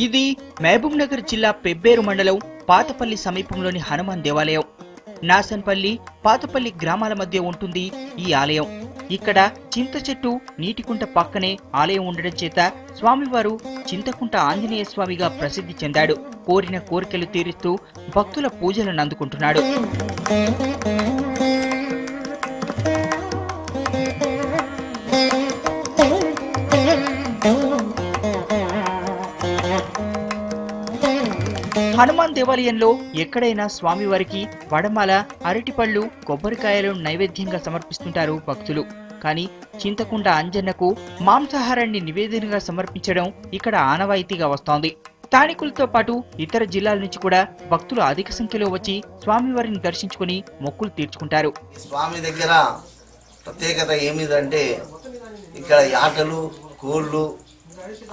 ఇది మహబూబ్ నగర్ జిల్లా పెబ్బేరు మండలం పాతపల్లి సమీపంలోని హనుమాన్ దేవాలయం. నాసన్పల్లి, పాతపల్లి గ్రామాల మధ్య ఉంటుంది ఈ ఆలయం. ఇక్కడ చింత చెట్టు, నీటికుంట పక్కనే ఆలయం ఉండడం చేత స్వామివారు చింతకుంట ఆంజనేయ స్వామిగా ప్రసిద్ధి చెందాడు. కోరిన కోరికలు తీరుస్తూ భక్తుల పూజలను అందుకుంటున్నాడు. హనుమాన్ దేవాలయంలో ఎక్కడైనా స్వామివారికి వడమాల, అరటిపళ్ళు, కొబ్బరికాయలు నైవేద్యంగా సమర్పిస్తుంటారు భక్తులు. కానీ చింతకుంట అంజన్నకు మాంసాహారాన్ని నివేదనగా సమర్పించడం ఇక్కడ ఆనవాయితీగా వస్తోంది. స్థానికులతో పాటు ఇతర జిల్లాల నుంచి కూడా భక్తులు అధిక సంఖ్యలో వచ్చి స్వామివారిని దర్శించుకుని మొక్కులు తీర్చుకుంటారు. స్వామి దగ్గర ప్రత్యేకత ఏమిటంటే ఇక్కడ యాటలు, కోళ్ళు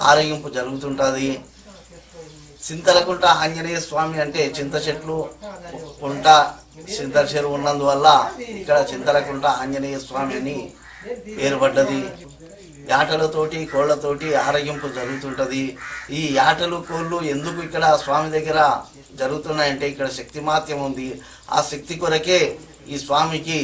ఆరగింపు జరుగుతుంటది. చింతలకుంట ఆంజనేయ స్వామి అంటే చింత చెట్లు కుంట చింత చెరువు ఉన్నందువల్ల ఇక్కడ చింతలకుంట ఆంజనేయ స్వామి అని పేరుపడ్డది. యాటలతోటి కోళ్లతోటి ఆరగింపు జరుగుతుంటది. ఈ యాటలు కోళ్ళు ఎందుకు ఇక్కడ స్వామి దగ్గర జరుగుతున్నాయంటే ఇక్కడ శక్తిమాత్యం ఉంది. ఆ శక్తి కొరకే ఈ స్వామికి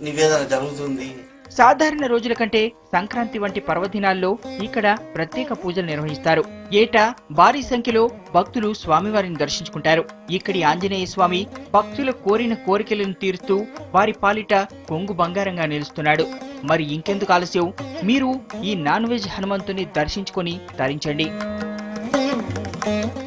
నివేదన జరుగుతుంది. సాధారణ రోజుల కంటే సంక్రాంతి వంటి పర్వదినాల్లో ఇక్కడ ప్రత్యేక పూజలు నిర్వహిస్తారు. ఏటా భారీ సంఖ్యలో భక్తులు స్వామివారిని దర్శించుకుంటారు. ఇక్కడి ఆంజనేయ స్వామి భక్తుల కోరిన కోరికలను తీరుస్తూ వారి పాలిట కొంగు బంగారంగా నిలుస్తున్నాడు. మరి ఇంకెందుకు ఆలస్యం, మీరు ఈ నాన్ వెజ్ హనుమంతుని దర్శించుకొని తరించండి.